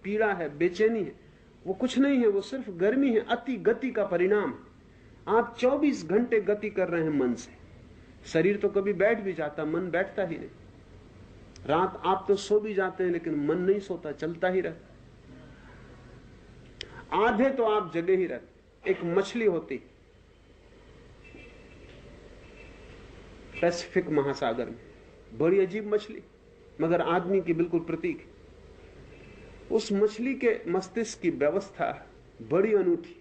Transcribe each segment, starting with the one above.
पीड़ा है, बेचैनी है, वो कुछ नहीं है, वो सिर्फ गर्मी है, अति गति का परिणाम। आप 24 घंटे गति कर रहे हैं मन से। शरीर तो कभी बैठ भी जाता, मन बैठता ही नहीं। रात आप तो सो भी जाते हैं, लेकिन मन नहीं सोता, चलता ही रहता। आधे तो आप जगे ही रहते। एक मछली होती पैसिफिक महासागर में, बड़ी अजीब मछली, मगर आदमी की बिल्कुल प्रतीक। उस मछली के मस्तिष्क की व्यवस्था बड़ी अनूठी,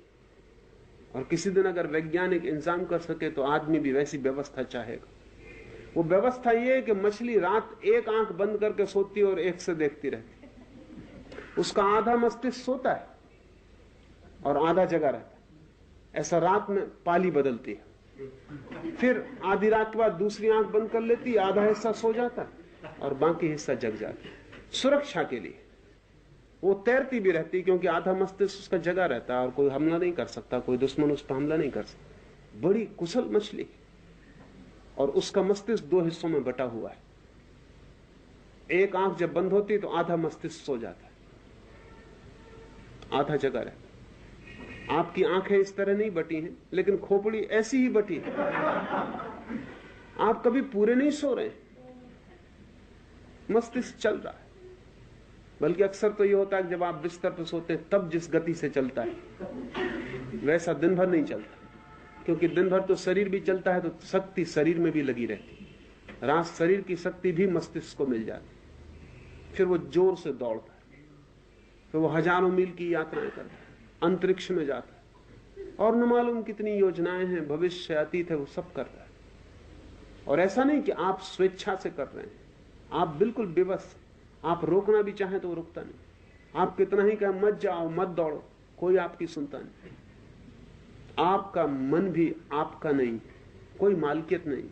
और किसी दिन अगर वैज्ञानिक इंतजाम कर सके तो आदमी भी वैसी व्यवस्था चाहेगा। वो व्यवस्था ये है कि मछली रात एक आंख बंद करके सोती है और एक से देखती रहती है। उसका आधा मस्तिष्क सोता है और आधा जगा रहता है। ऐसा रात में पाली बदलती है, फिर आधी रात के बाद दूसरी आंख बंद कर लेती है, आधा हिस्सा सो जाता है और बाकी हिस्सा जग जाता है। सुरक्षा के लिए वो तैरती भी रहती, क्योंकि आधा मस्तिष्क उसका जगा रहता है और कोई हमला नहीं कर सकता, कोई दुश्मन उस पर हमला नहीं कर सकता। बड़ी कुशल मछली, और उसका मस्तिष्क दो हिस्सों में बटा हुआ है। एक आंख जब बंद होती है तो आधा मस्तिष्क सो जाता है, आधा जगा रहता है। आपकी आंखें इस तरह नहीं बटी हैं, लेकिन खोपड़ी ऐसी ही बटी है। आप कभी पूरे नहीं सो रहे, मस्तिष्क चल रहा है। बल्कि अक्सर तो ये होता है कि जब आप बिस्तर पर सोते हैं तब जिस गति से चलता है वैसा दिन भर नहीं चलता, क्योंकि दिन भर तो शरीर भी चलता है, तो शक्ति शरीर में भी लगी रहती। रात शरीर की शक्ति भी मस्तिष्क को मिल जाती, फिर वो जोर से दौड़ता है, फिर वो हजारों मील की यात्राएं करता है, अंतरिक्ष में जाता है, और न मालूम कितनी योजनाएं हैं, भविष्य अतीत है, वो सब करता है। और ऐसा नहीं कि आप स्वेच्छा से कर रहे हैं, आप बिल्कुल बेबस। आप रोकना भी चाहें तो वो रुकता नहीं। आप कितना ही कहें मत जाओ, मत दौड़ो, कोई आपकी सुनता नहीं। आपका मन भी आपका नहीं, कोई मालकियत नहीं।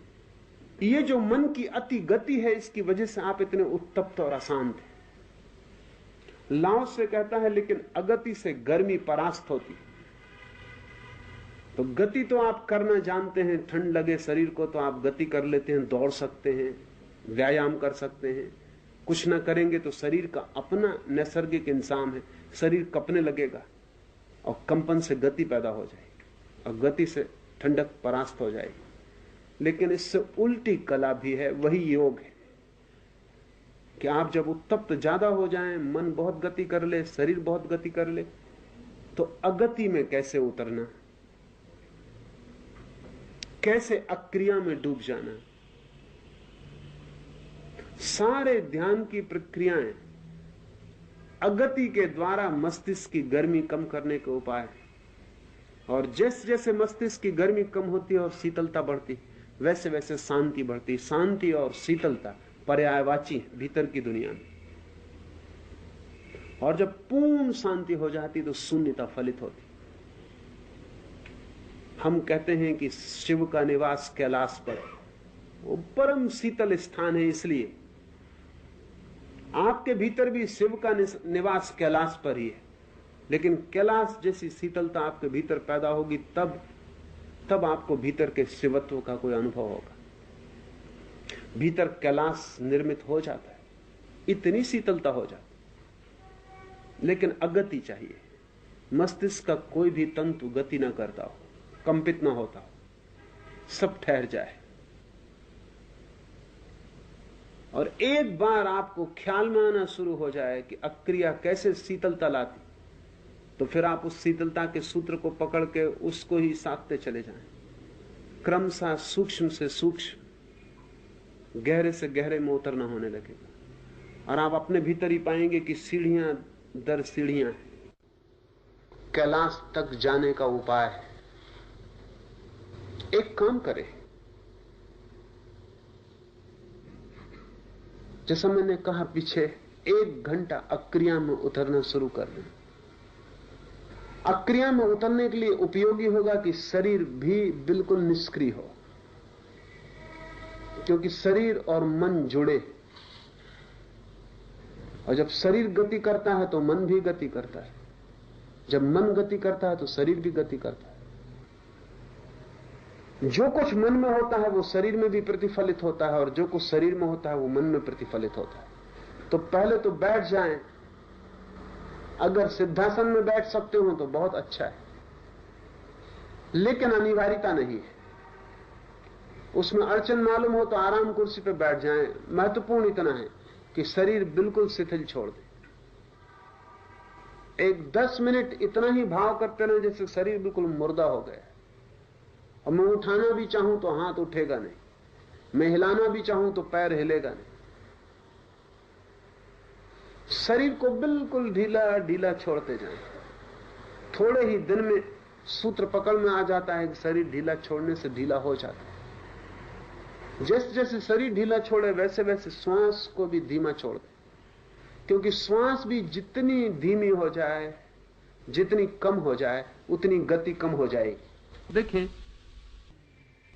ये जो मन की अति गति है, इसकी वजह से आप इतने उत्तप्त और अशांत हैं। लाओ से कहता है, लेकिन अगति से गर्मी परास्त होती। तो गति तो आप करना जानते हैं, ठंड लगे शरीर को तो आप गति कर लेते हैं, दौड़ सकते हैं, व्यायाम कर सकते हैं। कुछ ना करेंगे तो शरीर का अपना नैसर्गिक इंसान है, शरीर कपने लगेगा और कंपन से गति पैदा हो जाएगी और गति से ठंडक परास्त हो जाएगी। लेकिन इससे उल्टी कला भी है, वही योग है कि आप जब उत्तप्त ज्यादा हो जाएं, मन बहुत गति कर ले, शरीर बहुत गति कर ले, तो अगति में कैसे उतरना, कैसे अक्रिया में डूब जाना। सारे ध्यान की प्रक्रियाएं अगति के द्वारा मस्तिष्क की गर्मी कम करने के उपाय है। और जैसे जैसे मस्तिष्क की गर्मी कम होती है और शीतलता बढ़ती, वैसे वैसे शांति बढ़ती। शांति और शीतलता पर्यायवाची भीतर की दुनिया में। और जब पूर्ण शांति हो जाती तो शून्यता फलित होती। हम कहते हैं कि शिव का निवास कैलाश पर, वो परम शीतल स्थान है। इसलिए आपके भीतर भी शिव का निवास कैलाश पर ही है, लेकिन कैलाश जैसी शीतलता आपके भीतर पैदा होगी, तब आपको भीतर के शिवत्व का कोई अनुभव होगा। भीतर कैलाश निर्मित हो जाता है, इतनी शीतलता हो जाती। लेकिन अगति चाहिए। मस्तिष्क का कोई भी तंतु गति ना करता हो, कंपित ना होता हो, सब ठहर जाए। और एक बार आपको ख्याल में आना शुरू हो जाए कि अक्रिया कैसे शीतलता लाती, तो फिर आप उस शीतलता के सूत्र को पकड़ के उसको ही साधते चले जाएं। क्रमशः सूक्ष्म से सूक्ष्म, गहरे से गहरे में उतरना होने लगेगा, और आप अपने भीतर ही पाएंगे कि सीढ़ियां दर सीढ़ियां कैलाश तक जाने का उपाय है। एक काम करें, जैसा मैंने कहा पीछे, 1 घंटा अक्रिया में उतरना शुरू कर दें। अक्रिया में उतरने के लिए उपयोगी होगा कि शरीर भी बिल्कुल निष्क्रिय हो, क्योंकि शरीर और मन जुड़े, और जब शरीर गति करता है तो मन भी गति करता है, जब मन गति करता है तो शरीर भी गति करता है। जो कुछ मन में होता है वो शरीर में भी प्रतिफलित होता है, और जो कुछ शरीर में होता है वो मन में प्रतिफलित होता है। तो पहले तो बैठ जाएं अगर सिद्धासन में बैठ सकते हो तो बहुत अच्छा है, लेकिन अनिवार्यता नहीं है। उसमें अड़चन मालूम हो तो आराम कुर्सी पर बैठ जाएं। महत्वपूर्ण इतना है कि शरीर बिल्कुल शिथिल छोड़ दें। एक 10 मिनट इतना ही भाव करते रहे जैसे शरीर बिल्कुल मुर्दा हो गया। और मैं उठाना भी चाहूं तो हाथ उठेगा नहीं, मैं हिलाना भी चाहूं तो पैर हिलेगा नहीं। शरीर को बिल्कुल ढीला ढीला छोड़ते जाएं। थोड़े ही दिन में सूत्र पकड़ में आ जाता है कि शरीर ढीला छोड़ने से ढीला हो जाता है। जैसे जैसे शरीर ढीला छोड़े वैसे वैसे श्वास को भी धीमा छोड़ दे, क्योंकि श्वास भी जितनी धीमी हो जाए, जितनी कम हो जाए, उतनी गति कम हो जाएगी। देखें,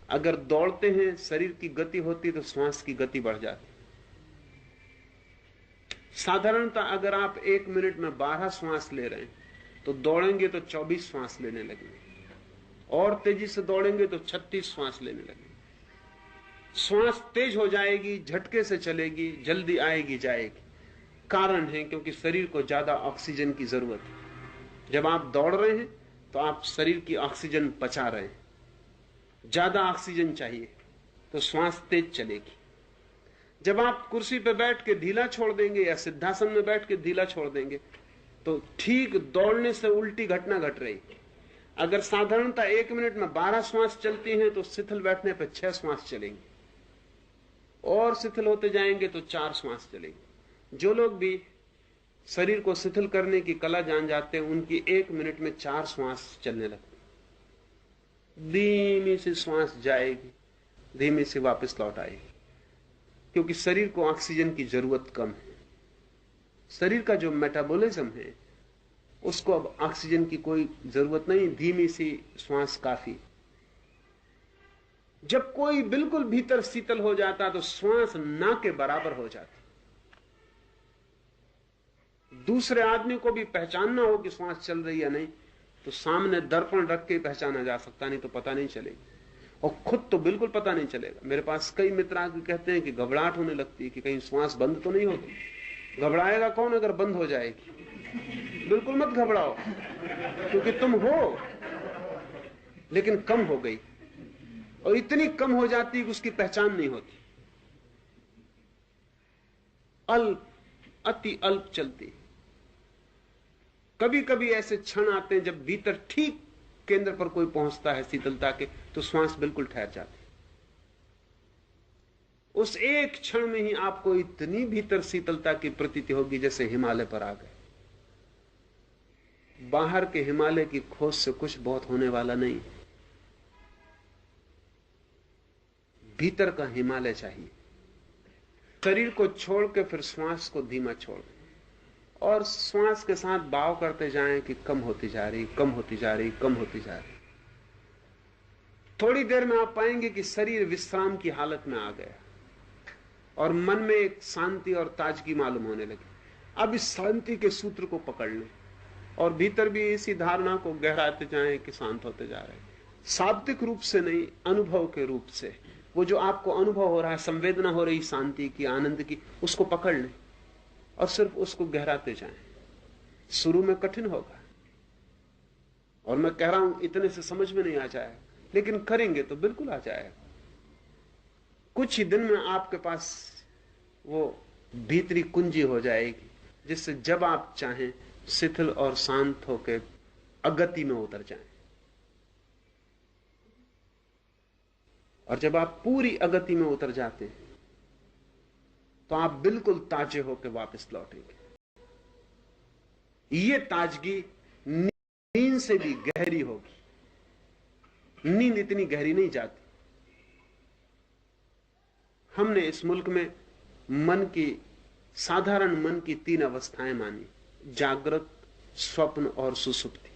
अगर दौड़ते हैं शरीर की गति होती तो श्वास की गति बढ़ जाती। साधारणतः अगर आप 1 मिनट में 12 श्वास ले रहे हैं तो दौड़ेंगे तो 24 श्वास लेने लगेंगे, और तेजी से दौड़ेंगे तो 36 श्वास लेने लगेंगे। श्वास तेज हो जाएगी, झटके से चलेगी, जल्दी आएगी जाएगी। कारण है क्योंकि शरीर को ज्यादा ऑक्सीजन की जरूरत है। जब आप दौड़ रहे हैं तो आप शरीर की ऑक्सीजन पचा रहे हैं, ज्यादा ऑक्सीजन चाहिए तो श्वास तेज चलेगी। जब आप कुर्सी पर बैठ के ढीला छोड़ देंगे या सिद्धासन में बैठ के ढीला छोड़ देंगे तो ठीक दौड़ने से उल्टी घटना घट रही। अगर साधारणतः 1 मिनट में 12 श्वास चलती हैं तो शिथिल बैठने पर 6 श्वास चलेंगे, और शिथिल होते जाएंगे तो 4 श्वास चलेंगे। जो लोग भी शरीर को शिथिल करने की कला जान जाते हैं उनकी 1 मिनट में 4 श्वास चलने लगती। धीमी सी श्वास जाएगी, धीमी से वापस लौट आएगी, क्योंकि शरीर को ऑक्सीजन की जरूरत कम है। शरीर का जो मेटाबॉलिज्म है उसको अब ऑक्सीजन की कोई जरूरत नहीं, धीमी सी श्वास काफी। जब कोई बिल्कुल भीतर शीतल हो जाता तो श्वास ना के बराबर हो जाती। दूसरे आदमी को भी पहचानना हो कि श्वास चल रही है नहीं तो सामने दर्पण रख के पहचाना जा सकता, नहीं तो पता नहीं चलेगी। और खुद तो बिल्कुल पता नहीं चलेगा। मेरे पास कई मित्र आके कहते हैं कि घबराहट होने लगती है कि कहीं श्वास बंद तो नहीं होती। घबराएगा कौन अगर बंद हो जाएगी? बिल्कुल मत घबराओ, क्योंकि तुम हो, लेकिन कम हो गई, और इतनी कम हो जाती कि उसकी पहचान नहीं होती। अल्प, अति अल्प चलती। कभी कभी ऐसे क्षण आते हैं जब भीतर ठीक केंद्र पर कोई पहुंचता है शीतलता के, तो श्वास बिल्कुल ठहर जाती। उस एक क्षण में ही आपको इतनी भीतर शीतलता की प्रतीति होगी जैसे हिमालय पर आ गए। बाहर के हिमालय की खोज से कुछ बहुत होने वाला नहीं, भीतर का हिमालय चाहिए। शरीर को छोड़ के फिर श्वास को धीमा छोड़, और श्वास के साथ भाव करते जाएं कि कम होती जा रही, कम होती जा रही, कम होती जा रही। थोड़ी देर में आप पाएंगे कि शरीर विश्राम की हालत में आ गया और मन में एक शांति और ताजगी मालूम होने लगी। अब इस शांति के सूत्र को पकड़ लें और भीतर भी इसी धारणा को गहराते जाएं कि शांत होते जा रहे हैं। शाब्दिक रूप से नहीं, अनुभव के रूप से। वो जो आपको अनुभव हो रहा है, संवेदना हो रही शांति की, आनंद की, उसको पकड़ लें और सिर्फ उसको गहराते जाएं। शुरू में कठिन होगा, और मैं कह रहा हूं इतने से समझ में नहीं आ जाएगा, लेकिन करेंगे तो बिल्कुल आ जाएगा। कुछ ही दिन में आपके पास वो भीतरी कुंजी हो जाएगी जिससे जब आप चाहें शिथिल और शांत होकर अगति में उतर जाएं। और जब आप पूरी अगति में उतर जाते हैं तो आप बिल्कुल ताजे होकर वापस लौटेंगे। ये ताजगी नींद से भी गहरी होगी। नींद इतनी गहरी नहीं जाती। हमने इस मुल्क में मन की, साधारण मन की 3 अवस्थाएं मानी: जागृत, स्वप्न और सुसुप्ति।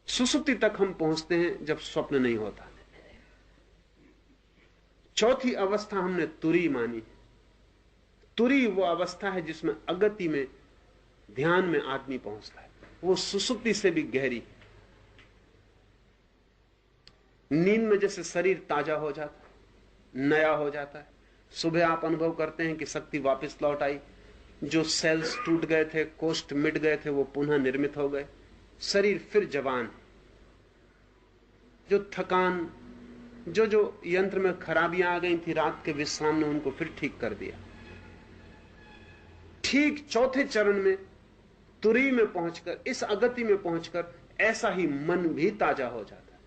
सुसुप्ति तक हम पहुंचते हैं जब स्वप्न नहीं होता। चौथी अवस्था हमने तुरी मानी। तुरी वो अवस्था है जिसमें अगति में, ध्यान में आदमी पहुंचता है। वो सुसुप्ति से भी गहरी। नींद में जैसे शरीर ताजा हो जाता है, नया हो जाता है। सुबह आप अनुभव करते हैं कि शक्ति वापस लौट आई, जो सेल्स टूट गए थे, कोष्ठ मिट गए थे, वो पुनः निर्मित हो गए, शरीर फिर जवान। जो थकान, जो जो यंत्र में खराबियां आ गई थी, रात के विश्राम ने उनको फिर ठीक कर दिया। ठीक चौथे चरण में, तुरी में पहुंचकर, इस अगति में पहुंचकर ऐसा ही मन भी ताजा हो जाता है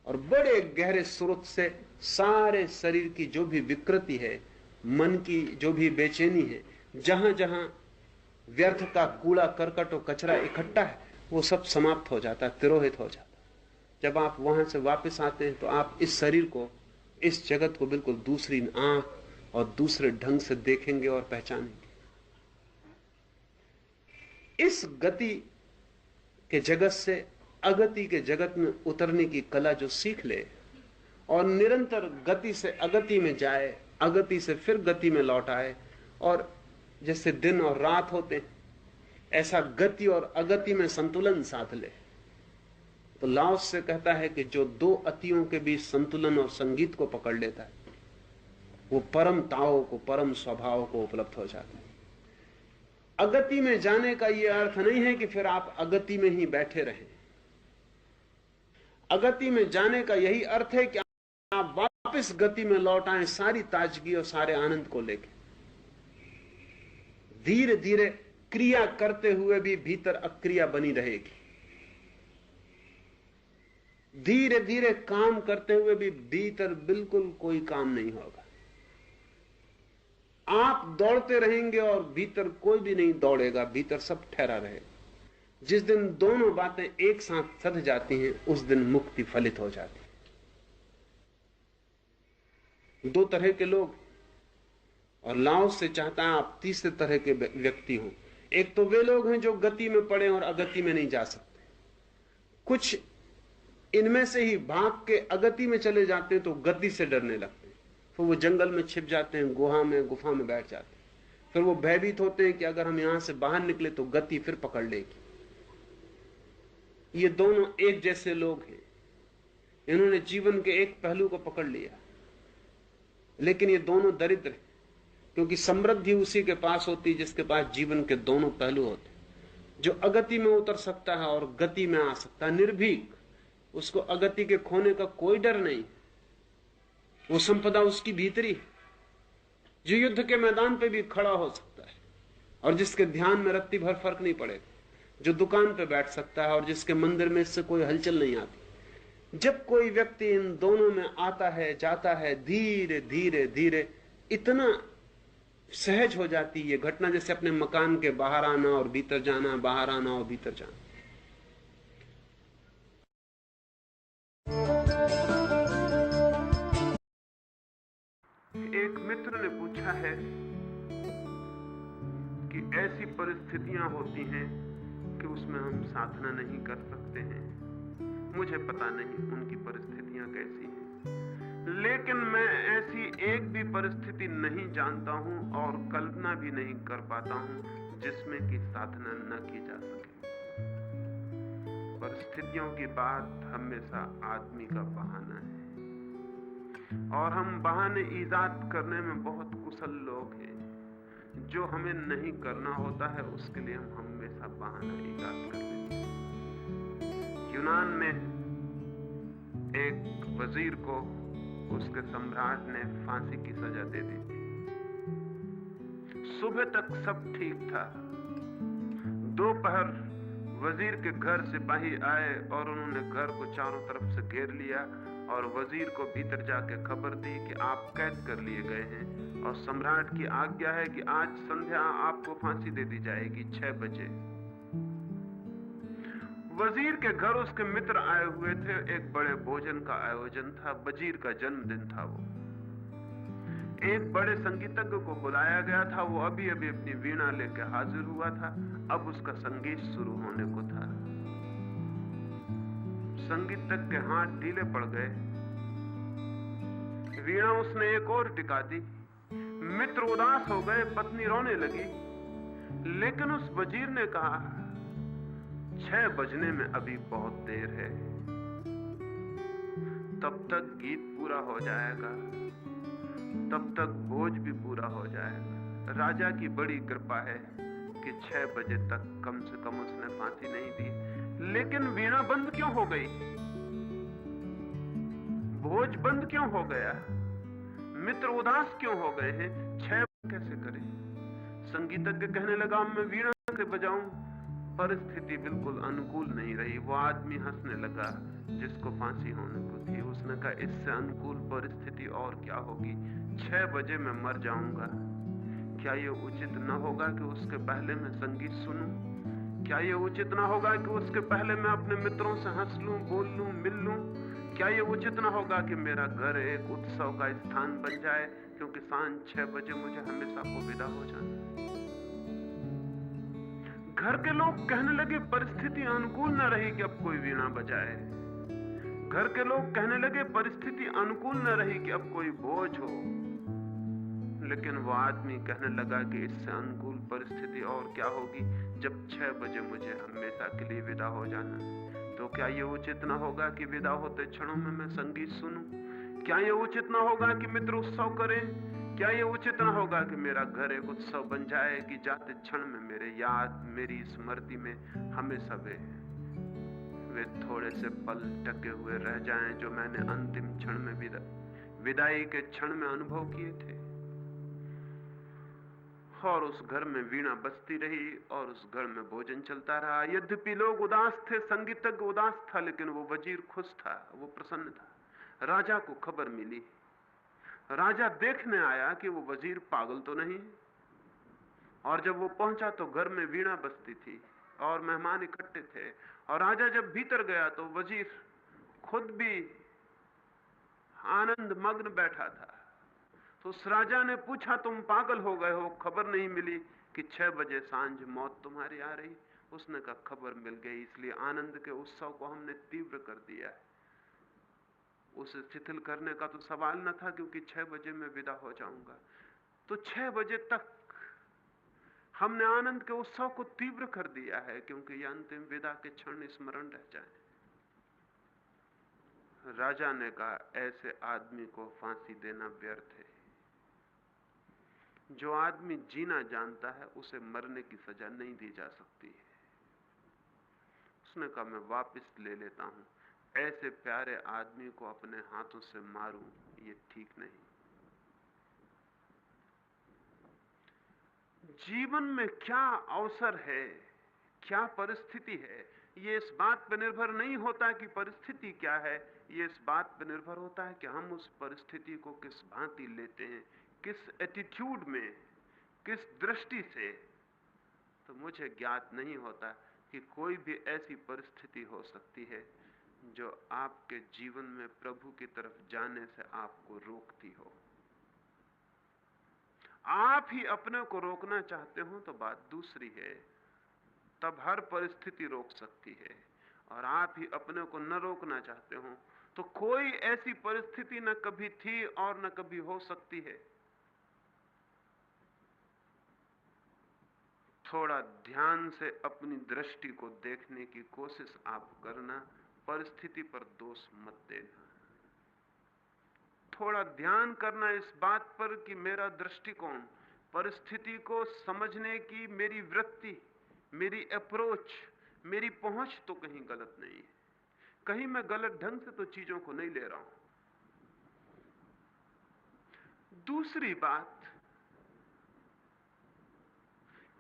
और बड़े गहरे स्रोत से सारे शरीर की जो भी विकृति है, मन की जो भी बेचैनी है, जहां जहां व्यर्थ का कूड़ा करकट और कचरा इकट्ठा है, वो सब समाप्त हो जाता है, तिरोहित हो जाता है। जब आप वहां से वापस आते हैं तो आप इस शरीर को, इस जगत को बिल्कुल दूसरी आंख और दूसरे ढंग से देखेंगे और पहचानेंगे। इस गति के जगत से अगति के जगत में उतरने की कला जो सीख ले और निरंतर गति से अगति में जाए, अगति से फिर गति में लौट आए, और जैसे दिन और रात होते ऐसा गति और अगति में संतुलन साध ले, तो लाओस से कहता है कि जो दो अतियों के बीच संतुलन और संगीत को पकड़ लेता है, वो परम ताओ को, परम स्वभाव को उपलब्ध हो जाता है। अगति में जाने का यह अर्थ नहीं है कि फिर आप अगति में ही बैठे रहें। अगति में जाने का यही अर्थ है कि आप वापस गति में लौट आए, सारी ताजगी और सारे आनंद को लेकर। धीरे धीरे क्रिया करते हुए भी भीतर अक्रिया बनी रहेगी, धीरे धीरे काम करते हुए भी भीतर बिल्कुल कोई काम नहीं होगा। आप दौड़ते रहेंगे और भीतर कोई भी नहीं दौड़ेगा, भीतर सब ठहरा रहेगा। जिस दिन दोनों बातें एक साथ सध जाती हैं, उस दिन मुक्ति फलित हो जाती है। दो तरह के लोग, और लाओस से चाहता है आप तीसरे तरह के व्यक्ति हों। एक तो वे लोग हैं जो गति में पड़े और अगति में नहीं जा सकते। कुछ इनमें से ही भाग के अगति में चले जाते हैं तो गति से डरने लगते हैं, फिर वो जंगल में छिप जाते हैं, गुफा में बैठ जाते हैं। फिर वो भयभीत होते हैं कि अगर हम यहां से बाहर निकले तो गति फिर पकड़ लेगी। ये दोनों एक जैसे लोग हैं, इन्होंने जीवन के एक पहलू को पकड़ लिया, लेकिन ये दोनों दरिद्र हैं, क्योंकि समृद्धि उसी के पास होती है जिसके पास जीवन के दोनों पहलू होते हैं। जो अगति में उतर सकता है और गति में आ सकता है निर्भीक, उसको अगति के खोने का कोई डर नहीं, वो संपदा उसकी भीतरी है। जो युद्ध के मैदान पे भी खड़ा हो सकता है और जिसके ध्यान में रत्ती भर फर्क नहीं पड़ेगा, जो दुकान पे बैठ सकता है और जिसके मंदिर में इससे कोई हलचल नहीं आती। जब कोई व्यक्ति इन दोनों में आता है, जाता है, धीरे धीरे धीरे इतना सहज हो जाती है घटना, जैसे अपने मकान के बाहर आना और भीतर जाना, बाहर आना और भीतर जाना। एक मित्र ने पूछा है कि ऐसी परिस्थितियां होती हैं कि उसमें हम साधना नहीं कर सकते हैं। मुझे पता नहीं उनकी परिस्थितियां कैसी हैं, लेकिन मैं ऐसी एक भी परिस्थिति नहीं जानता हूं और कल्पना भी नहीं कर पाता हूं जिसमें कि साधना न की जा सके। परिस्थितियों की बात हमेशा आदमी का बहाना है और हम बहाने ईजाद करने में बहुत कुशल लोग हैं। जो हमें नहीं करना होता है उसके लिए हम हमेशा बहाना ईजाद कर लेते हैं। यूनान में एक वजीर को उसके सम्राट ने फांसी की सजा दे दी थी। सुबह तक सब ठीक था। दोपहर वजीर के घर सिपाही आए और उन्होंने घर को चारों तरफ से घेर लिया और वजीर को भीतर जाके खबर दी कि आप कैद कर लिए गए हैं और सम्राट की आज्ञा है कि आज संध्या आपको फांसी दे दी जाएगी 6 बजे। वजीर के घर उसके मित्र आए हुए थे। एक बड़े भोजन का आयोजन था, वजीर का जन्मदिन था। वो एक बड़े संगीतज्ञ को बुलाया गया था। वो अभी अभी अपनी वीणा लेकर हाजिर हुआ था। अब उसका संगीत शुरू होने को था। संगीतज्ञ के हाथ ढीले पड़ गए। वीणा उसने एक और टिका दी। मित्र उदास हो गए, पत्नी रोने लगी। लेकिन उस वजीर ने कहा, 6 बजने में अभी बहुत देर है, तब तक गीत पूरा हो जाएगा, तब तक भोज भी पूरा हो जाएगा। राजा की बड़ी कृपा है कि 6 बजे तक कम से कम उसने फांसी नहीं दी। लेकिन वीणा बंद क्यों हो गई? भोज बंद क्यों हो गया? मित्र उदास क्यों हो गए हैं? 6 कैसे करें? संगीतज्ञ कहने लगा मैं वीणा से बजाऊं, परिस्थिति बिल्कुल अनुकूल नहीं रही। वो आदमी हंसने लगा जिसको फांसी होने को थी। उसने कहा इससे अनुकूल परिस्थिति और क्या होगी? 6 बजे मैं मर जाऊंगा। क्या ये उचित न होगा कि उसके पहले मैं संगीत सुनूं? क्या ये उचित न होगा कि उसके पहले मैं अपने मित्रों से हंस लूं, बोल लूं, मिल लूं? क्या ये उचित न होगा कि मेरा घर एक उत्सव का स्थान बन जाए, क्योंकि सांझ 6 बजे मुझे हमेशा को विदा हो जाना। घर के लोग कहने लगे परिस्थिति अनुकूल न रही कि अब कोई वीणा बजाए। घर के लोग कहने लगे परिस्थिति अनुकूल न रही कि अब कोई बोझ हो। लेकिन वो आदमी कहने लगा कि इससे अनुकूल परिस्थिति और क्या होगी जब 6 बजे मुझे हमेशा के लिए विदा हो जाना। तो क्या ये उचित न होगा कि विदा होते क्षणों में मैं संगीत सुनूं? क्या ये उचित न होगा कि मित्र उत्सव करें? क्या ये उचित न होगा कि मेरा घर एक उत्सव बन जाए कि जाते क्षण में मेरे याद, मेरी स्मृति में हमेशा वे थोड़े से पल टके हुए रह जाएं जो मैंने अंतिम क्षण में विदाई के क्षण में अनुभव किए थे। और उस घर में वीणा बजती रही और उस घर में भोजन चलता रहा। यद्यपि लोग उदास थे, संगीतज्ञ उदास था, लेकिन वो वजीर खुश था, वो प्रसन्न था। राजा को खबर मिली। राजा देखने आया कि वो वजीर पागल तो नहीं। और जब वो पहुंचा तो घर में वीणा बजती थी और मेहमान इकट्ठे थे। और राजा जब भीतर गया तो वजीर खुद भी आनंद मग्न बैठा था। तो उस राजा ने पूछा तुम पागल हो गए हो? खबर नहीं मिली कि 6 बजे सांझ मौत तुम्हारी आ रही? उसने कहा खबर मिल गई, इसलिए आनंद के उत्सव को हमने तीव्र कर दिया है। उसे शिथिल करने का तो सवाल न था, क्योंकि 6 बजे मैं विदा हो जाऊंगा। तो 6 बजे तक हमने आनंद के उत्सव को तीव्र कर दिया है, क्योंकि यह अंतिम विदा के क्षण स्मरण रह जाए। राजा ने कहा ऐसे आदमी को फांसी देना व्यर्थ है। जो आदमी जीना जानता है उसे मरने की सजा नहीं दी जा सकती है। उसने कहा मैं वापस ले लेता हूं। ऐसे प्यारे आदमी को अपने हाथों से मारूं ये ठीक नहीं। जीवन में क्या अवसर है, क्या परिस्थिति है, ये इस बात पर निर्भर नहीं होता कि परिस्थिति क्या है। ये इस बात पर निर्भर होता है कि हम उस परिस्थिति को किस भांति लेते हैं, किस एटीट्यूड में, किस दृष्टि से। तो मुझे ज्ञात नहीं होता कि कोई भी ऐसी परिस्थिति हो सकती है जो आपके जीवन में प्रभु की तरफ जाने से आपको रोकती हो। आप ही अपने को रोकना चाहते हो तो बात दूसरी है, तब हर परिस्थिति रोक सकती है। और आप ही अपने को न रोकना चाहते हो तो कोई ऐसी परिस्थिति न कभी थी और न कभी हो सकती है। थोड़ा ध्यान से अपनी दृष्टि को देखने की कोशिश आप करना, परिस्थिति पर दोष मत देना। थोड़ा ध्यान करना इस बात पर कि मेरा दृष्टिकोण, परिस्थिति को समझने की मेरी वृत्ति, मेरी अप्रोच, मेरी पहुंच तो कहीं गलत नहीं है। कहीं मैं गलत ढंग से तो चीजों को नहीं ले रहा हूं। दूसरी बात,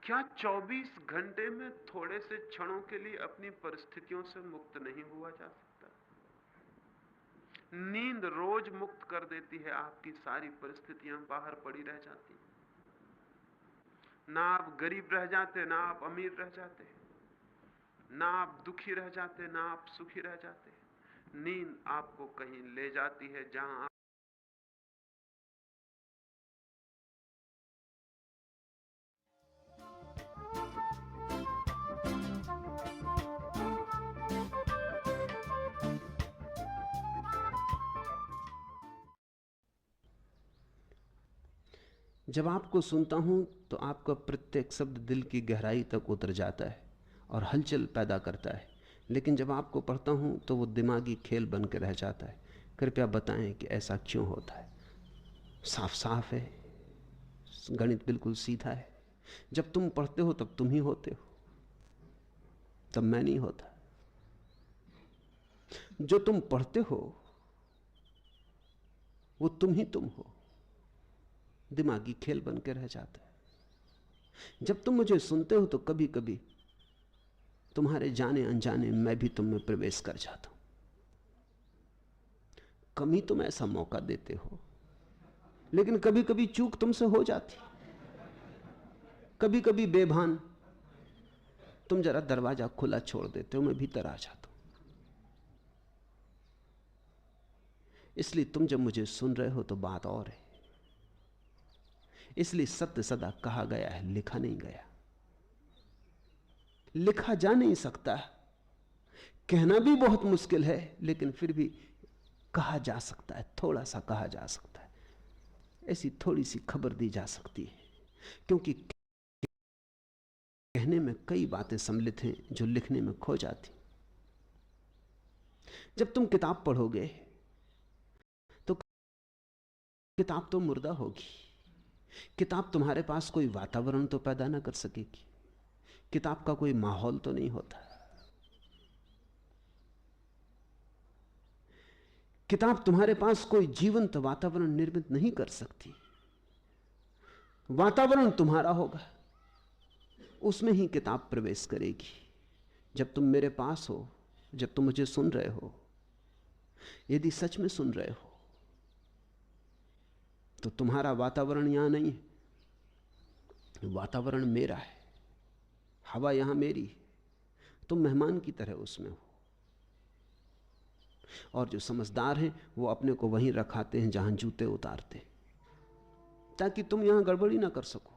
क्या 24 घंटे में थोड़े से क्षणों के लिए अपनी परिस्थितियों से मुक्त नहीं हुआ जा सकता? नींद रोज मुक्त कर देती है, आपकी सारी परिस्थितियां बाहर पड़ी रह जाती। ना आप गरीब रह जाते, ना आप अमीर रह जाते, ना आप दुखी रह जाते, ना आप सुखी रह जाते। नींद आपको कहीं ले जाती है जहां जब आपको सुनता हूं तो आपका प्रत्येक शब्द दिल की गहराई तक उतर जाता है और हलचल पैदा करता है। लेकिन जब आपको पढ़ता हूं तो वो दिमागी खेल बन के रह जाता है। कृपया बताएं कि ऐसा क्यों होता है? साफ साफ है, गणित बिल्कुल सीधा है। जब तुम पढ़ते हो तब तुम ही होते हो, तब मैं नहीं होता। जो तुम पढ़ते हो वो तुम ही तुम हो, दिमागी खेल बन के रह जाता है। जब तुम मुझे सुनते हो तो कभी कभी तुम्हारे जाने अनजाने मैं भी तुम में प्रवेश कर जाता हूं। कम ही तुम ऐसा मौका देते हो, लेकिन कभी कभी चूक तुमसे हो जाती। कभी कभी बेभान तुम जरा दरवाजा खुला छोड़ देते हो, मैं भीतर आ जाता हूं। इसलिए तुम जब मुझे सुन रहे हो तो बात और है। इसलिए सत्य सदा कहा गया है, लिखा नहीं गया। लिखा जा नहीं सकता, कहना भी बहुत मुश्किल है, लेकिन फिर भी कहा जा सकता है, थोड़ा सा कहा जा सकता है। ऐसी थोड़ी सी खबर दी जा सकती है, क्योंकि कहने में कई बातें सम्मिलित हैं जो लिखने में खो जाती। जब तुम किताब पढ़ोगे तो किताब तो मुर्दा होगी। किताब तुम्हारे पास कोई वातावरण तो पैदा ना कर सकेगी, किताब का कोई माहौल तो नहीं होता। किताब तुम्हारे पास कोई जीवंत वातावरण निर्मित नहीं कर सकती। वातावरण तुम्हारा होगा, उसमें ही किताब प्रवेश करेगी। जब तुम मेरे पास हो, जब तुम मुझे सुन रहे हो, यदि सच में सुन रहे हो, तो तुम्हारा वातावरण यहां नहीं है, वातावरण मेरा है। हवा यहां मेरी है, तुम मेहमान की तरह उसमें हो। और जो समझदार हैं वो अपने को वहीं रखाते हैं जहां जूते उतारते, ताकि तुम यहां गड़बड़ी ना कर सको,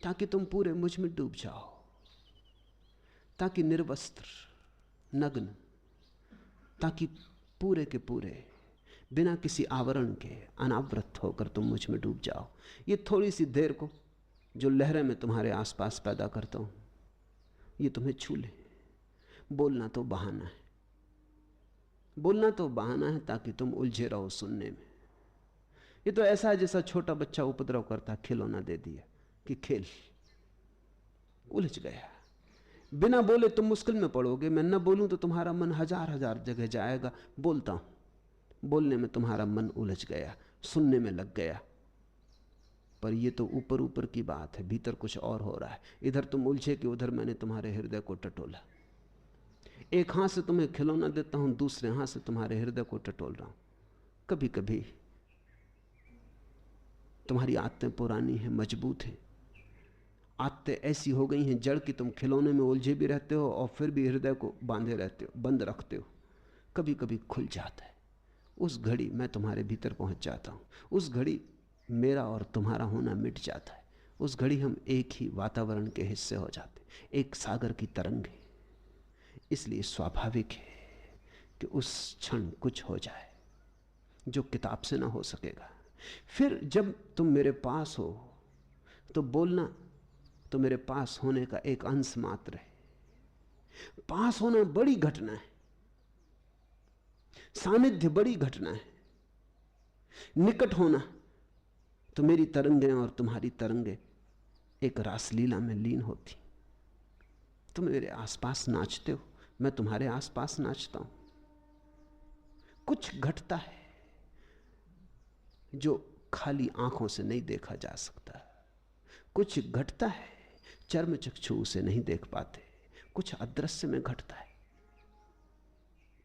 ताकि तुम पूरे मुझ में डूब जाओ, ताकि निर्वस्त्र नग्न, ताकि पूरे के पूरे बिना किसी आवरण के अनावृत होकर तुम मुझ में डूब जाओ। ये थोड़ी सी देर को जो लहरें मैं तुम्हारे आसपास पैदा करता हूं, ये तुम्हें छू ले। बोलना तो बहाना है, बोलना तो बहाना है ताकि तुम उलझे रहो सुनने में। ये तो ऐसा है जैसा छोटा बच्चा उपद्रव करता, खिलौना दे दिया कि खेल, उलझ गया। बिना बोले तुम मुश्किल में पड़ोगे। मैं न बोलूं तो तुम्हारा मन हजार हजार जगह जाएगा। बोलता हूं, बोलने में तुम्हारा मन उलझ गया, सुनने में लग गया। पर यह तो ऊपर ऊपर की बात है, भीतर कुछ और हो रहा है। इधर तुम उलझे कि उधर मैंने तुम्हारे हृदय को टटोला। एक हाथ से तुम्हें खिलौना देता हूं, दूसरे हाथ से तुम्हारे हृदय को टटोल रहा हूं। कभी कभी तुम्हारी आदतें पुरानी हैं, मजबूत हैं। आदतें ऐसी हो गई हैं जड़ की, तुम खिलौने में उलझे भी रहते हो और फिर भी हृदय को बांधे रहते हो, बंद रखते हो। कभी कभी खुल जाता है। उस घड़ी मैं तुम्हारे भीतर पहुंच जाता हूं। उस घड़ी मेरा और तुम्हारा होना मिट जाता है। उस घड़ी हम एक ही वातावरण के हिस्से हो जाते, एक सागर की तरंग है। इसलिए स्वाभाविक है कि उस क्षण कुछ हो जाए जो किताब से ना हो सकेगा। फिर जब तुम मेरे पास हो तो बोलना तो मेरे पास होने का एक अंश मात्र है। पास होना बड़ी घटना है, सानिध्य बड़ी घटना है। निकट होना तो मेरी तरंगें और तुम्हारी तरंगें एक रासलीला में लीन होती। तुम मेरे आसपास नाचते हो, मैं तुम्हारे आसपास नाचता हूं। कुछ घटता है जो खाली आंखों से नहीं देखा जा सकता। कुछ घटता है चर्म चक्षु से नहीं देख पाते। कुछ अदृश्य में घटता है।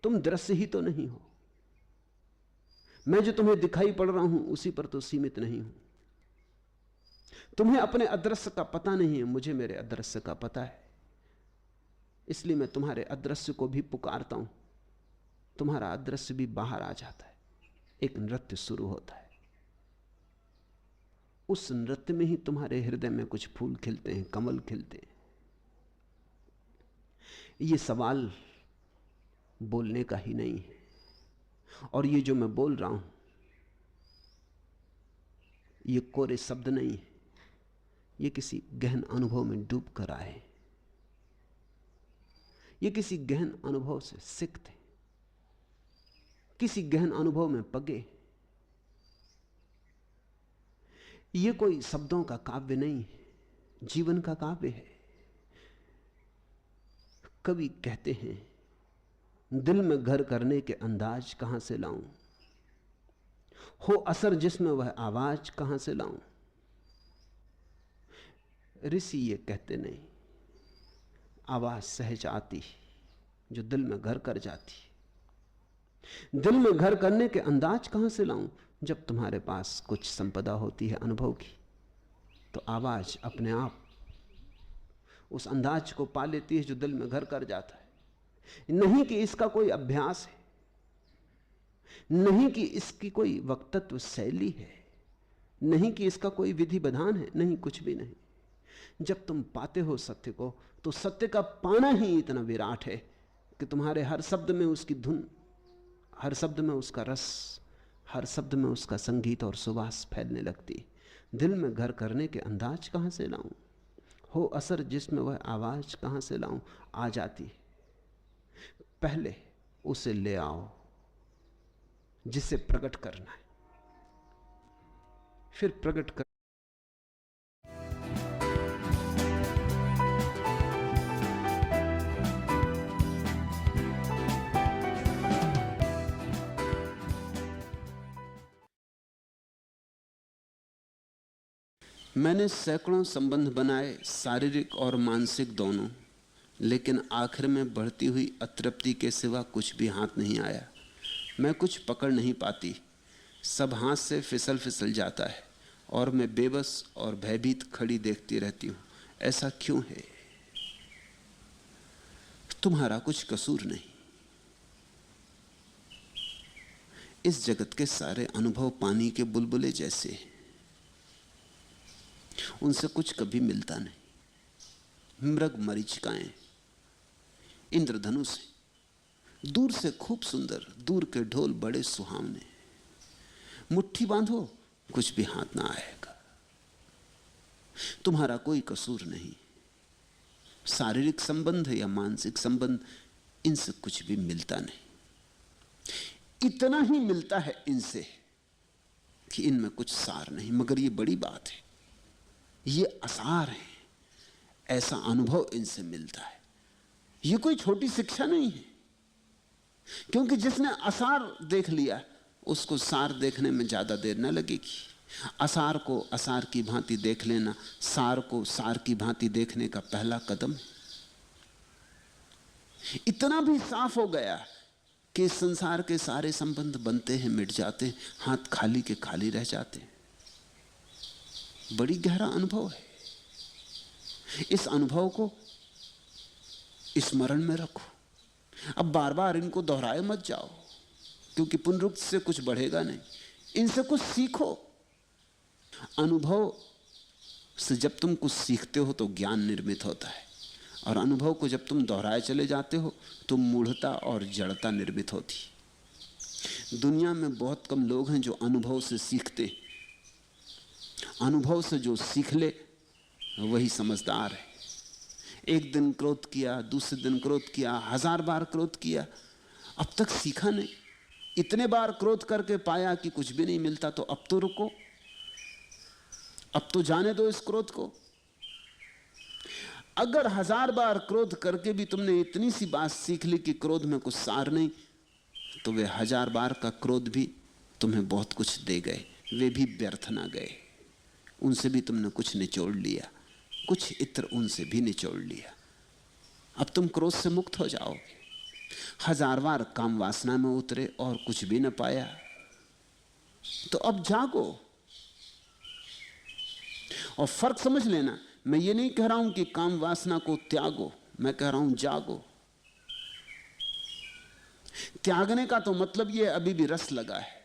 तुम दृश्य ही तो नहीं हो। मैं जो तुम्हें दिखाई पड़ रहा हूं उसी पर तो सीमित नहीं हूं। तुम्हें अपने अदृश्य का पता नहीं है, मुझे मेरे अदृश्य का पता है। इसलिए मैं तुम्हारे अदृश्य को भी पुकारता हूं। तुम्हारा अदृश्य भी बाहर आ जाता है, एक नृत्य शुरू होता है। उस नृत्य में ही तुम्हारे हृदय में कुछ फूल खिलते हैं, कमल खिलते हैं। ये सवाल बोलने का ही नहीं है। और ये जो मैं बोल रहा हूं ये कोरे शब्द नहीं है, ये किसी गहन अनुभव में डूब कर आए। ये किसी गहन अनुभव से सीखते, किसी गहन अनुभव में पगे। ये कोई शब्दों का काव्य नहीं है, जीवन का काव्य है। कवि कहते हैं, दिल में घर करने के अंदाज कहां से लाऊं, हो असर जिसमें वह आवाज कहां से लाऊं। ऋषि ये कहते नहीं, आवाज सहज आती जो दिल में घर कर जाती। दिल में घर करने के अंदाज कहां से लाऊं? जब तुम्हारे पास कुछ संपदा होती है अनुभव की, तो आवाज अपने आप उस अंदाज को पा लेती है जो दिल में घर कर जाता है। नहीं कि इसका कोई अभ्यास है, नहीं कि इसकी कोई वक्तत्व शैली है, नहीं कि इसका कोई विधि विधान है, नहीं, कुछ भी नहीं। जब तुम पाते हो सत्य को, तो सत्य का पाना ही इतना विराट है कि तुम्हारे हर शब्द में उसकी धुन, हर शब्द में उसका रस, हर शब्द में उसका संगीत और सुवास फैलने लगती। दिल में घर करने के अंदाज कहां से लाऊं, हो असर जिसमें वह आवाज कहां से लाऊं। आ जाती है, पहले उसे ले आओ जिसे प्रकट करना है, फिर प्रकट कर। मैंने सैकड़ों संबंध बनाए, शारीरिक और मानसिक दोनों, लेकिन आखिर में बढ़ती हुई अतृप्ति के सिवा कुछ भी हाथ नहीं आया। मैं कुछ पकड़ नहीं पाती, सब हाथ से फिसल फिसल जाता है और मैं बेबस और भयभीत खड़ी देखती रहती हूं। ऐसा क्यों है? तुम्हारा कुछ कसूर नहीं। इस जगत के सारे अनुभव पानी के बुलबुले जैसे हैं, उनसे कुछ कभी मिलता नहीं। मृग मरीचिकाएं, इंद्रधनुष दूर से खूब सुंदर, दूर के ढोल बड़े सुहावने, मुट्ठी बांधो कुछ भी हाथ ना आएगा। तुम्हारा कोई कसूर नहीं। शारीरिक संबंध या मानसिक संबंध, इनसे कुछ भी मिलता नहीं। इतना ही मिलता है इनसे कि इनमें कुछ सार नहीं। मगर ये बड़ी बात है, ये असार है, ऐसा अनुभव इनसे मिलता है। ये कोई छोटी शिक्षा नहीं है, क्योंकि जिसने असार देख लिया उसको सार देखने में ज्यादा देर न लगेगी। असार को असार की भांति देख लेना, सार को सार की भांति देखने का पहला कदम है। इतना भी साफ हो गया कि इस संसार के सारे संबंध बनते हैं, मिट जाते हैं, हाथ खाली के खाली रह जाते हैं। बड़ी गहरा अनुभव है। इस अनुभव को स्मरण में रखो। अब बार बार इनको दोहराए मत जाओ, क्योंकि पुनरुक्ति से कुछ बढ़ेगा नहीं। इनसे कुछ सीखो। अनुभव से जब तुम कुछ सीखते हो तो ज्ञान निर्मित होता है, और अनुभव को जब तुम दोहराए चले जाते हो तो मूढ़ता और जड़ता निर्मित होती। दुनिया में बहुत कम लोग हैं जो अनुभव से सीखते। अनुभव से जो सीख ले वही समझदार है। एक दिन क्रोध किया, दूसरे दिन क्रोध किया, 1000 बार क्रोध किया, अब तक सीखा नहीं। इतने बार क्रोध करके पाया कि कुछ भी नहीं मिलता, तो अब तो रुको, अब तो जाने दो इस क्रोध को। अगर 1000 बार क्रोध करके भी तुमने इतनी सी बात सीख ली कि क्रोध में कुछ सार नहीं, तो वे 1000 बार का क्रोध भी तुम्हें बहुत कुछ दे गए। वे भी व्यर्थ ना गए, उनसे भी तुमने कुछ निचोड़ लिया, कुछ इत्र उनसे भी निचोड़ लिया। अब तुम क्रोध से मुक्त हो जाओगे। 1000 बार काम वासना में उतरे और कुछ भी न पाया, तो अब जागो और फर्क समझ लेना। मैं ये नहीं कह रहा हूं कि काम वासना को त्यागो, मैं कह रहा हूं जागो। त्यागने का तो मतलब ये अभी भी रस लगा है।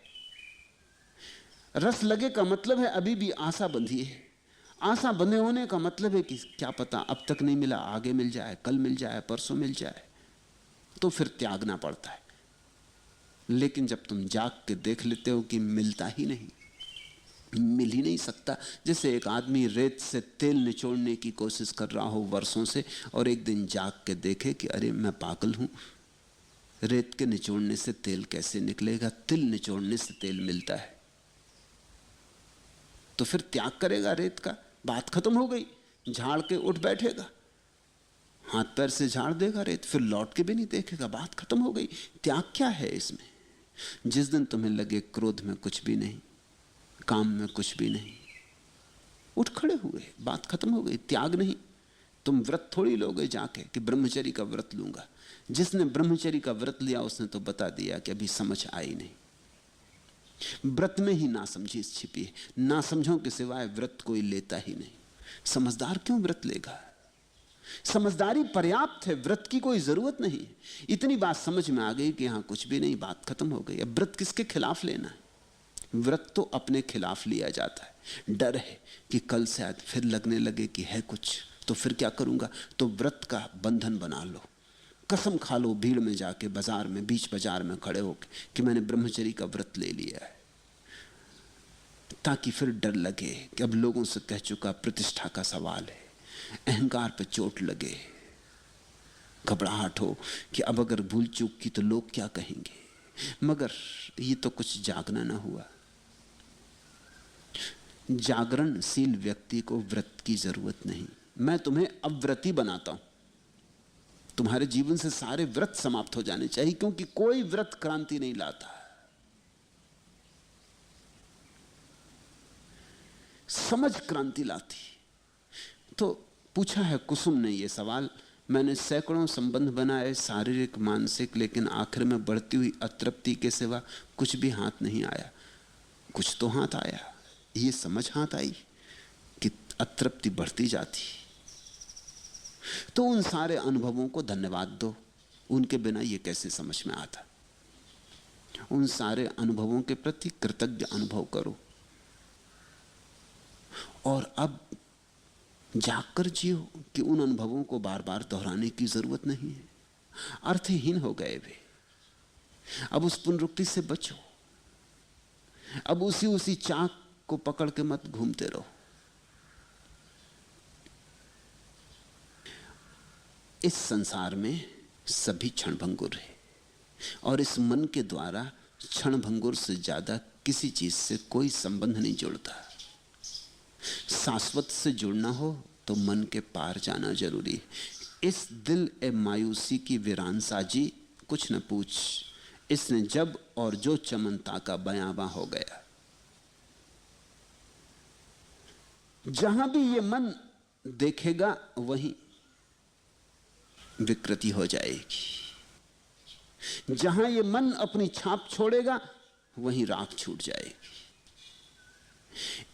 रस लगे का मतलब है अभी भी आशा बंधी है। आशा बंधे होने का मतलब है कि क्या पता अब तक नहीं मिला, आगे मिल जाए, कल मिल जाए, परसों मिल जाए, तो फिर त्यागना पड़ता है। लेकिन जब तुम जाग के देख लेते हो कि मिलता ही नहीं, मिल ही नहीं सकता। जैसे एक आदमी रेत से तेल निचोड़ने की कोशिश कर रहा हो वर्षों से, और एक दिन जाग के देखे कि अरे मैं पागल हूं, रेत के निचोड़ने से तेल कैसे निकलेगा? तिल निचोड़ने से तेल मिलता है। तो फिर त्याग करेगा रेत का, बात खत्म हो गई। झाड़ के उठ बैठेगा, हाथ पैर से झाड़ देगा रेत, फिर लौट के भी नहीं देखेगा, बात खत्म हो गई। त्याग क्या है इसमें? जिस दिन तुम्हें लगे क्रोध में कुछ भी नहीं, काम में कुछ भी नहीं, उठ खड़े हुए, बात खत्म हो गई। त्याग नहीं। तुम व्रत थोड़ी लोगे जाके कि ब्रह्मचर्य का व्रत लूंगा। जिसने ब्रह्मचर्य का व्रत लिया उसने तो बता दिया कि अभी समझ आई नहीं। व्रत में ही नासमझी छिपी है। नासमझों के सिवाय व्रत कोई लेता ही नहीं। समझदार क्यों व्रत लेगा? समझदारी पर्याप्त है, व्रत की कोई जरूरत नहीं। इतनी बात समझ में आ गई कि यहां कुछ भी नहीं, बात खत्म हो गई। अब व्रत किसके खिलाफ लेना है? व्रत तो अपने खिलाफ लिया जाता है। डर है कि कल से आज फिर लगने लगे कि है कुछ, तो फिर क्या करूंगा? तो व्रत का बंधन बना लो, कसम खा लो भीड़ में जाके, बाजार में, बीच बाजार में खड़े होकर कि मैंने ब्रह्मचर्य का व्रत ले लिया है, ताकि फिर डर लगे कि अब लोगों से कह चुका, प्रतिष्ठा का सवाल है, अहंकार पे चोट लगे, घबराहट हो कि अब अगर भूल चूक की तो लोग क्या कहेंगे। मगर ये तो कुछ जागना ना हुआ। जागरणशील व्यक्ति को व्रत की जरूरत नहीं। मैं तुम्हें अव्रती बनाता हूं। तुम्हारे जीवन से सारे व्रत समाप्त हो जाने चाहिए, क्योंकि कोई व्रत क्रांति नहीं लाता। समझ क्रांति लाती। तो पूछा है कुसुम ने यह सवाल। मैंने सैकड़ों संबंध बनाए, शारीरिक मानसिक, लेकिन आखिर में बढ़ती हुई अतृप्ति के सिवा कुछ भी हाथ नहीं आया। कुछ तो हाथ आया, ये समझ हाथ आई कि अतृप्ति बढ़ती जाती। तो उन सारे अनुभवों को धन्यवाद दो, उनके बिना ये कैसे समझ में आता। उन सारे अनुभवों के प्रति कृतज्ञ अनुभव करो और अब जागकर जियो कि उन अनुभवों को बार बार दोहराने की जरूरत नहीं है। अर्थहीन हो गए वे। अब उस पुनरुक्ति से बचो। अब उसी चाक को पकड़ के मत घूमते रहो। इस संसार में सभी क्षणभंगुर है, और इस मन के द्वारा क्षणभंगुर से ज्यादा किसी चीज से कोई संबंध नहीं जुड़ता। शाश्वत से जुड़ना हो तो मन के पार जाना जरूरी है। इस दिल ए मायूसी की वीरान साजी, कुछ न पूछ, इसने जब और जो चमनता का बयाबा हो गया। जहां भी ये मन देखेगा वहीं विकृति हो जाएगी। जहां ये मन अपनी छाप छोड़ेगा वहीं राख छूट जाएगी।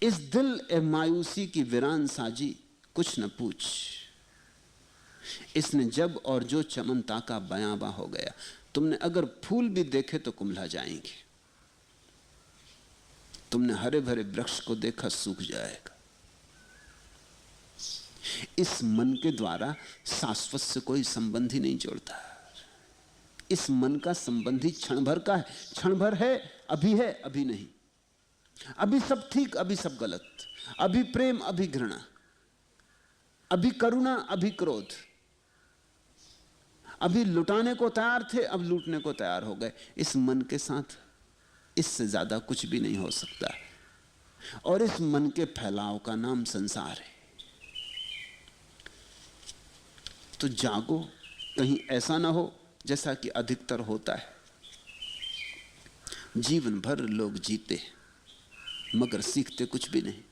इस दिल ए मायूसी की वीरान साजी, कुछ न पूछ, इसने जब और जो चमनता का बयाबा हो गया। तुमने अगर फूल भी देखे तो कुम्हला जाएंगे। तुमने हरे भरे वृक्ष को देखा, सूख जाएगा। इस मन के द्वारा शाश्वत से कोई संबंध ही नहीं जोड़ता। इस मन का संबंध ही क्षण भर का है। क्षण भर है, अभी नहीं। अभी सब ठीक, अभी सब गलत। अभी प्रेम, अभी घृणा। अभी करुणा, अभी क्रोध। अभी लुटाने को तैयार थे, अब लूटने को तैयार हो गए। इस मन के साथ इससे ज्यादा कुछ भी नहीं हो सकता। और इस मन के फैलाव का नाम संसार है। तो जागो, कहीं ऐसा ना हो जैसा कि अधिकतर होता है। जीवन भर लोग जीते मगर सीखते कुछ भी नहीं।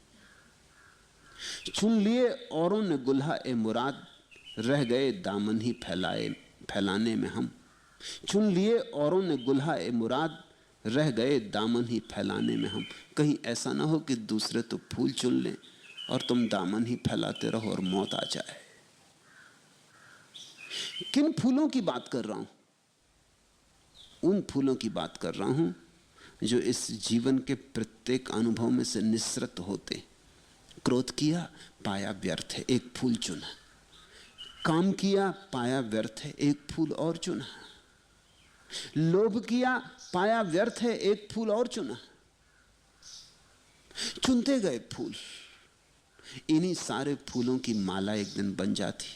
चुन लिए औरों ने गुल्हा ए मुराद, रह गए दामन ही फैलाने में हम। चुन लिए औरों ने गुल्हा ए मुराद, रह गए दामन ही फैलाने में हम। कहीं ऐसा ना हो कि दूसरे तो फूल चुन लें और तुम दामन ही फैलाते रहो और मौत आ जाए। किन फूलों की बात कर रहा हूं? उन फूलों की बात कर रहा हूं जो इस जीवन के प्रत्येक अनुभव में से निस्सृत होते। क्रोध किया, पाया व्यर्थ है, एक फूल चुना। काम किया, पाया व्यर्थ है, एक फूल और चुना। लोभ किया, पाया व्यर्थ है, एक फूल और चुना। चुनते गए फूल। इन्हीं सारे फूलों की माला एक दिन बन जाती।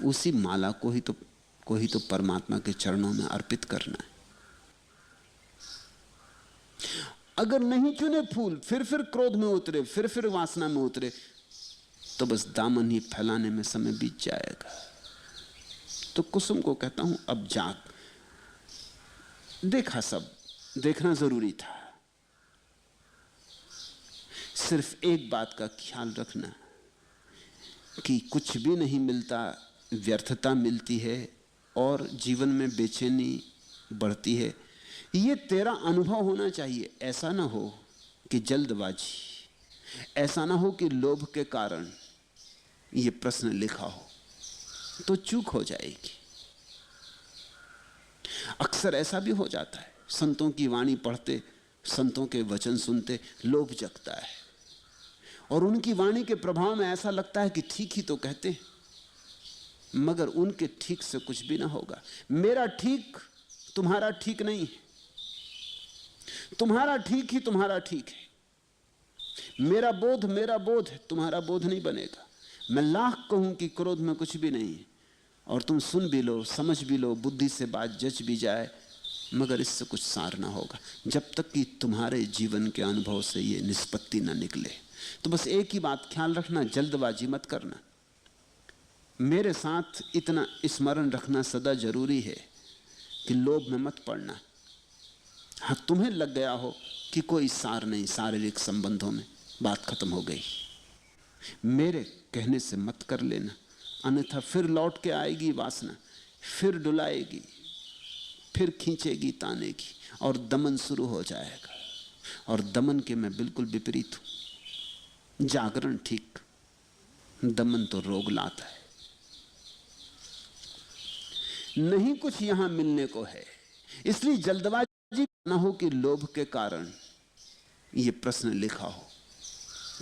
उसी माला को ही तो परमात्मा के चरणों में अर्पित करना है। अगर नहीं चुने फूल, फिर क्रोध में उतरे, फिर वासना में उतरे, तो बस दामन ही फैलाने में समय बीत जाएगा। तो कुसुम को कहता हूं, अब जाग। देखा सब, देखना जरूरी था। सिर्फ एक बात का ख्याल रखना कि कुछ भी नहीं मिलता, व्यर्थता मिलती है और जीवन में बेचैनी बढ़ती है। ये तेरा अनुभव होना चाहिए। ऐसा ना हो कि जल्दबाजी, ऐसा ना हो कि लोभ के कारण ये प्रश्न लिखा हो, तो चूक हो जाएगी। अक्सर ऐसा भी हो जाता है, संतों की वाणी पढ़ते, संतों के वचन सुनते लोभ जगता है और उनकी वाणी के प्रभाव में ऐसा लगता है कि ठीक ही तो कहते हैं, मगर उनके ठीक से कुछ भी ना होगा। मेरा ठीक तुम्हारा ठीक नहीं है, तुम्हारा ठीक ही तुम्हारा ठीक है। मेरा बोध है, तुम्हारा बोध नहीं बनेगा। मैं लाख कहूं कि क्रोध में कुछ भी नहीं है और तुम सुन भी लो, समझ भी लो, बुद्धि से बात जच भी जाए, मगर इससे कुछ सार ना होगा जब तक कि तुम्हारे जीवन के अनुभव से ये निष्पत्ति ना निकले। तो बस एक ही बात ख्याल रखना, जल्दबाजी मत करना। मेरे साथ इतना स्मरण रखना सदा जरूरी है कि लोभ में मत पड़ना। हाँ, तुम्हें लग गया हो कि कोई सार नहीं, शारीरिक संबंधों में बात खत्म हो गई, मेरे कहने से मत कर लेना, अन्यथा फिर लौट के आएगी वासना, फिर डुलाएगी, फिर खींचेगी, तानेगी और दमन शुरू हो जाएगा। और दमन के मैं बिल्कुल विपरीत हूं। जागरण ठीक, दमन तो रोग लाता है। नहीं कुछ यहां मिलने को है, इसलिए जल्दबाजी ना हो कि लोभ के कारण यह प्रश्न लिखा हो,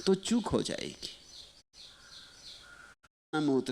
तो चूक हो जाएगी।